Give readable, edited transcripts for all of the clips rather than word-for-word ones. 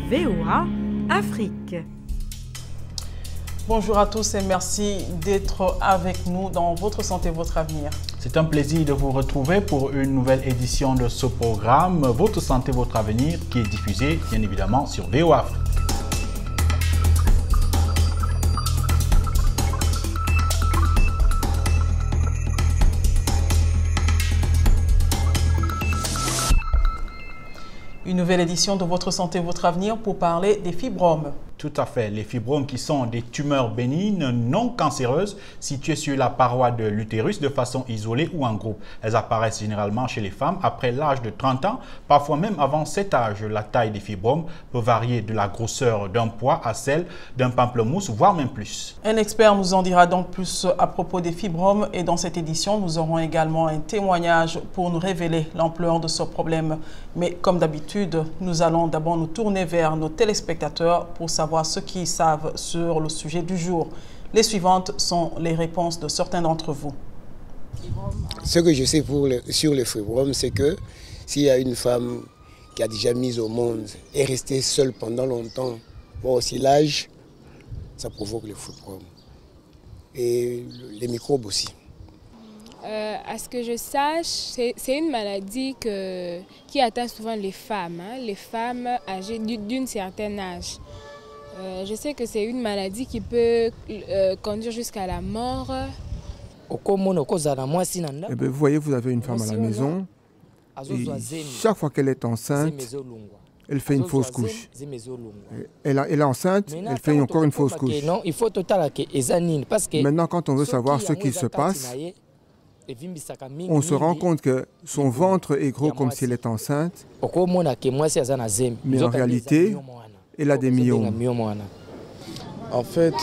VOA Afrique. Bonjour à tous et merci d'être avec nous dans Votre Santé, Votre Avenir. C'est un plaisir de vous retrouver pour une nouvelle édition de ce programme Votre Santé, Votre Avenir qui est diffusé bien évidemment sur VOA Afrique. Une nouvelle édition de Votre Santé, Votre Avenir pour parler des fibromes. Tout à fait. Les fibromes qui sont des tumeurs bénignes non cancéreuses situées sur la paroi de l'utérus de façon isolée ou en groupe. Elles apparaissent généralement chez les femmes après l'âge de 30 ans, parfois même avant cet âge. La taille des fibromes peut varier de la grosseur d'un pois à celle d'un pamplemousse, voire même plus. Un expert nous en dira donc plus à propos des fibromes et dans cette édition, nous aurons également un témoignage pour nous révéler l'ampleur de ce problème. Mais comme d'habitude, nous allons d'abord nous tourner vers nos téléspectateurs pour savoir ce qu'ils savent sur le sujet du jour. Les suivantes sont les réponses de certains d'entre vous. Ce que je sais sur le fibrome, c'est que s'il y a une femme qui a déjà mis au monde et restée seule pendant longtemps, voire aussi l'âge, ça provoque le fibrome. Et les microbes aussi. À ce que je sache, c'est une maladie qui atteint souvent les femmes âgées d'un certain âge. Je sais que c'est une maladie qui peut conduire jusqu'à la mort. Eh bien, vous voyez, vous avez une femme à la maison, et chaque fois qu'elle est enceinte, elle fait une fausse couche. Elle est enceinte, elle fait encore une fausse couche. Maintenant, quand on veut savoir ce qui se passe, on se rend compte que son ventre est gros comme si elle est enceinte, mais en réalité, elle a des myomes. En fait,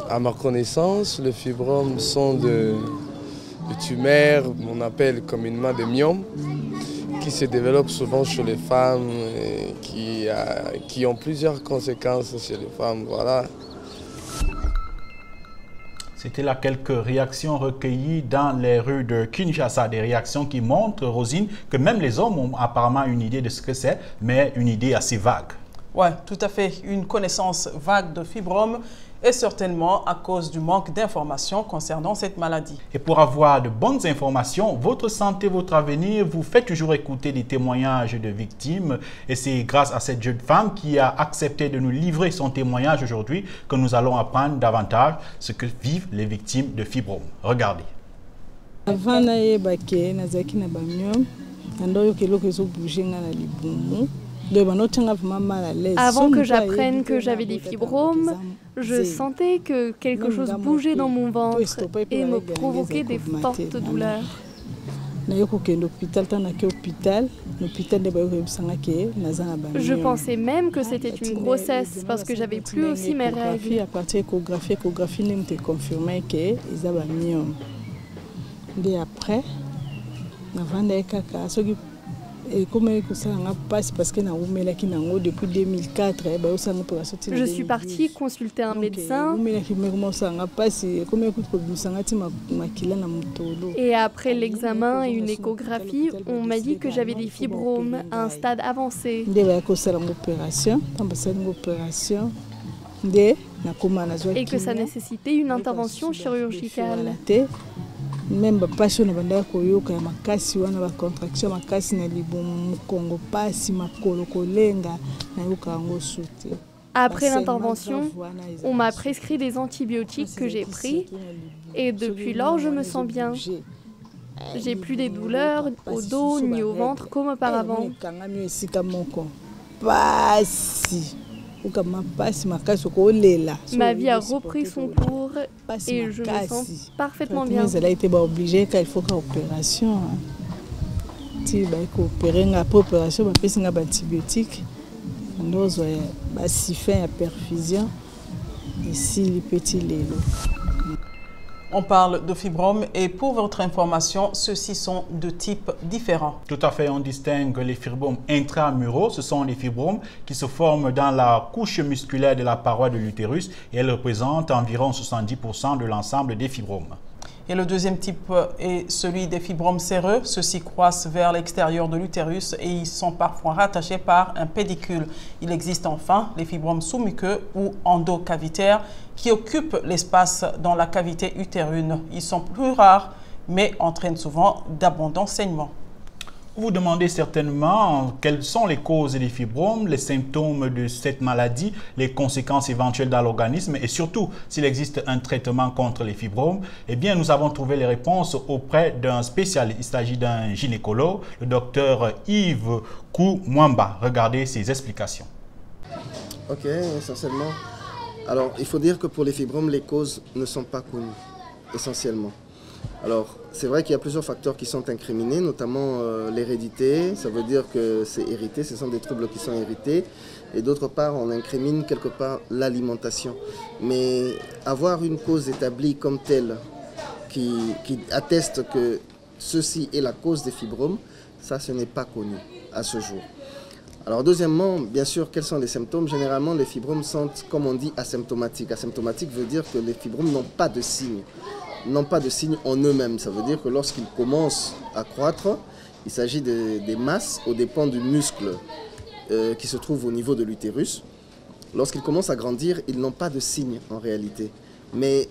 à ma connaissance, les fibromes sont de tumeurs, on appelle communément des myomes, qui se développent souvent chez les femmes et qui ont plusieurs conséquences chez les femmes. Voilà. C'était là quelques réactions recueillies dans les rues de Kinshasa. Des réactions qui montrent, Rosine, que même les hommes ont apparemment une idée de ce que c'est, mais une idée assez vague. Oui, tout à fait. Une connaissance vague de fibromes est certainement à cause du manque d'informations concernant cette maladie. Et pour avoir de bonnes informations, Votre Santé, Votre Avenir vous fait toujours écouter des témoignages de victimes. Et c'est grâce à cette jeune femme qui a accepté de nous livrer son témoignage aujourd'hui que nous allons apprendre davantage ce que vivent les victimes de fibromes. Regardez. Avant que j'apprenne que j'avais des fibromes, je sentais que quelque chose bougeait dans mon ventre et me provoquait des fortes douleurs. Je pensais même que c'était une grossesse parce que j'avais plus aussi mes règles. Je suis partie consulter un médecin et après l'examen et une échographie, on m'a dit que j'avais des fibromes à un stade avancé. Et que ça nécessitait une intervention chirurgicale. Même passion na koyoka ya makasi wana ba contraction makasi na libumu Congo pasi makolo kolenga na yoka ngo soute. Après l'intervention, on m'a prescrit des antibiotiques que j'ai pris et depuis lors je me sens bien. J'ai plus des douleurs au dos ni au ventre comme auparavant. Ma vie a repris son cours et je me sens parfaitement bien. Elle a été obligée qu'il faut une opération. Si elle a opéré après opération, elle a pris un antibiotique. Elle a fait une perfusion. Ici, les petits lélos. On parle de fibromes et pour votre information, ceux-ci sont de types différents. Tout à fait, on distingue les fibromes intramuraux. Ce sont les fibromes qui se forment dans la couche musculaire de la paroi de l'utérus et elles représentent environ 70% de l'ensemble des fibromes. Et le deuxième type est celui des fibromes séreux. Ceux-ci croissent vers l'extérieur de l'utérus et ils sont parfois rattachés par un pédicule. Il existe enfin les fibromes sous-muqueux ou endocavitaires qui occupent l'espace dans la cavité utérine. Ils sont plus rares mais entraînent souvent d'abondants saignements. Vous vous demandez certainement quelles sont les causes des fibromes, les symptômes de cette maladie, les conséquences éventuelles dans l'organisme et surtout s'il existe un traitement contre les fibromes. Eh bien, nous avons trouvé les réponses auprès d'un spécialiste. Il s'agit d'un gynécologue, le docteur Yves Koumwamba. Regardez ses explications. Ok, essentiellement. Alors, il faut dire que pour les fibromes, les causes ne sont pas connues, essentiellement. Alors, c'est vrai qu'il y a plusieurs facteurs qui sont incriminés, notamment l'hérédité. Ça veut dire que c'est hérité, ce sont des troubles qui sont hérités. Et d'autre part, on incrimine quelque part l'alimentation. Mais avoir une cause établie comme telle qui atteste que ceci est la cause des fibromes, ça, ce n'est pas connu à ce jour. Alors deuxièmement, bien sûr, quels sont les symptômes? Généralement, les fibromes sont, comme on dit, asymptomatiques. Asymptomatique veut dire que les fibromes n'ont pas de signes. N'ont pas de signes en eux-mêmes. Ça veut dire que lorsqu'ils commencent à croître, il s'agit des masses aux dépens du muscle qui se trouve au niveau de l'utérus. Lorsqu'ils commencent à grandir, ils n'ont pas de signes en réalité. Mais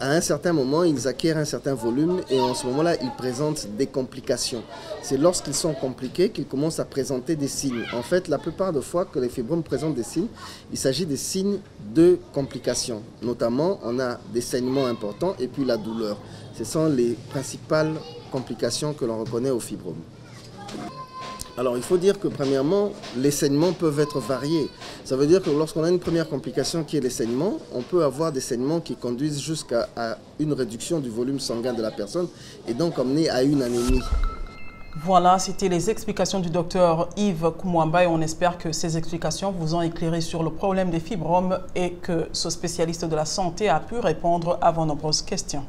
à un certain moment, ils acquièrent un certain volume et en ce moment-là, ils présentent des complications. C'est lorsqu'ils sont compliqués qu'ils commencent à présenter des signes. En fait, la plupart des fois que les fibromes présentent des signes, il s'agit des signes de complications. Notamment, on a des saignements importants et puis la douleur. Ce sont les principales complications que l'on reconnaît aux fibromes. Alors, il faut dire que, premièrement, les saignements peuvent être variés. Ça veut dire que lorsqu'on a une première complication qui est les saignements, on peut avoir des saignements qui conduisent jusqu'à une réduction du volume sanguin de la personne et donc amener à une anémie. Voilà, c'était les explications du docteur Yves Koumwamba et on espère que ces explications vous ont éclairé sur le problème des fibromes et que ce spécialiste de la santé a pu répondre à vos nombreuses questions.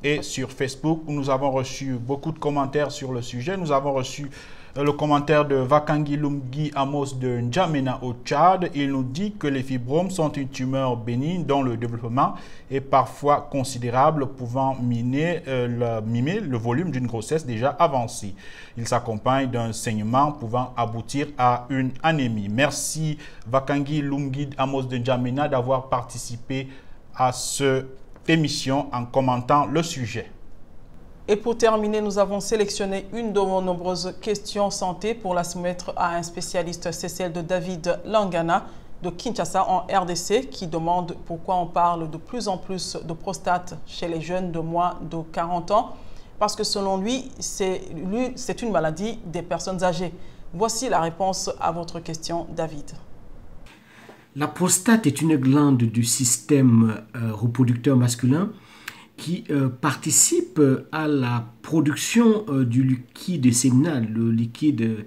Et sur Facebook, nous avons reçu beaucoup de commentaires sur le sujet. Nous avons reçu le commentaire de Vakangi Lumgi Amos de N'Djamena au Tchad. Il nous dit que les fibromes sont une tumeur bénigne dont le développement est parfois considérable, pouvant mimer le volume d'une grossesse déjà avancée. Il s'accompagne d'un saignement pouvant aboutir à une anémie. Merci Vakangi Lumgi Amos de N'Djamena d'avoir participé à cette émission en commentant le sujet. Et pour terminer, nous avons sélectionné une de vos nombreuses questions santé pour la soumettre à un spécialiste. C'est celle de David Langana de Kinshasa en RDC qui demande pourquoi on parle de plus en plus de prostate chez les jeunes de moins de 40 ans. Parce que selon lui, c'est une maladie des personnes âgées. Voici la réponse à votre question, David. La prostate est une glande du système reproducteur masculin qui participe à la production du liquide séminal, le liquide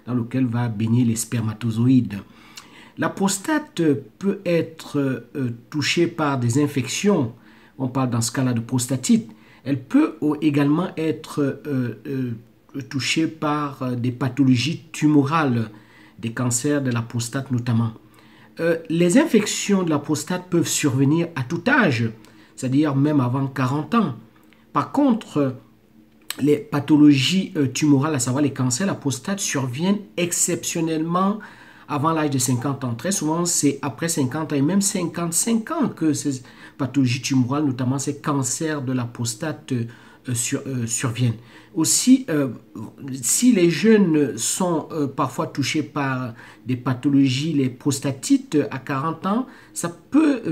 dans lequel va baigner les spermatozoïdes. La prostate peut être touchée par des infections, on parle dans ce cas-là de prostatite. Elle peut également être touchée par des pathologies tumorales, des cancers de la prostate notamment. Les infections de la prostate peuvent survenir à tout âge, c'est-à-dire même avant 40 ans. Par contre, les pathologies tumorales, à savoir les cancers de la prostate, surviennent exceptionnellement avant l'âge de 50 ans. Très souvent, c'est après 50 ans et même 55 ans que ces pathologies tumorales, notamment ces cancers de la prostate, surviennent. Aussi, si les jeunes sont parfois touchés par des pathologies, les prostatites à 40 ans, ça peut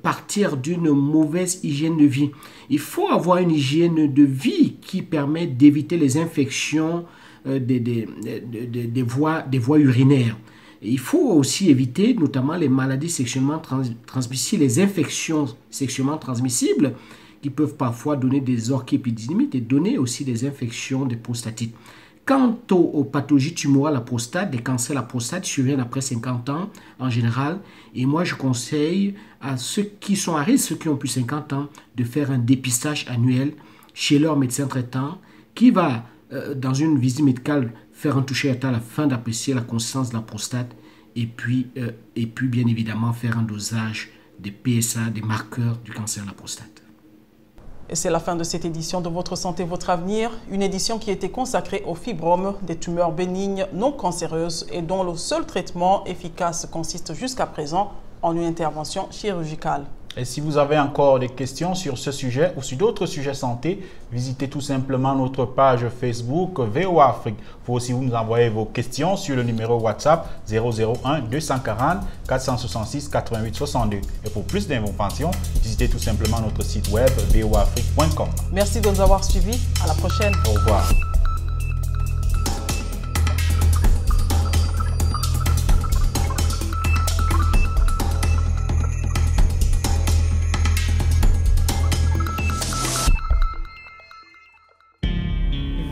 partir d'une mauvaise hygiène de vie. Il faut avoir une hygiène de vie qui permet d'éviter les infections des voies urinaires. Et il faut aussi éviter notamment les maladies sexuellement transmissibles, les infections sexuellement transmissibles qui peuvent parfois donner des orchiépidémies et donner aussi des infections des prostatites. Quant aux pathologies tumorales à la prostate, des cancers à la prostate surviennent après 50 ans en général. Et moi, je conseille à ceux qui sont à risque, ceux qui ont plus de 50 ans, de faire un dépistage annuel chez leur médecin traitant qui va, dans une visite médicale, faire un toucher à la fin d'apprécier la consistance de la prostate et puis bien évidemment faire un dosage des PSA, des marqueurs du cancer de la prostate. Et c'est la fin de cette édition de Votre Santé, Votre Avenir, une édition qui était consacrée aux fibromes, des tumeurs bénignes non cancéreuses et dont le seul traitement efficace consiste jusqu'à présent en une intervention chirurgicale. Et si vous avez encore des questions sur ce sujet ou sur d'autres sujets santé, visitez tout simplement notre page Facebook VOA Afrique. Vous pouvez aussi nous envoyer vos questions sur le numéro WhatsApp 001 240 466 88 62. Et pour plus d'informations, visitez tout simplement notre site web voafrique.com. Merci de nous avoir suivis. À la prochaine. Au revoir.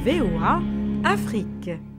VOA Afrique.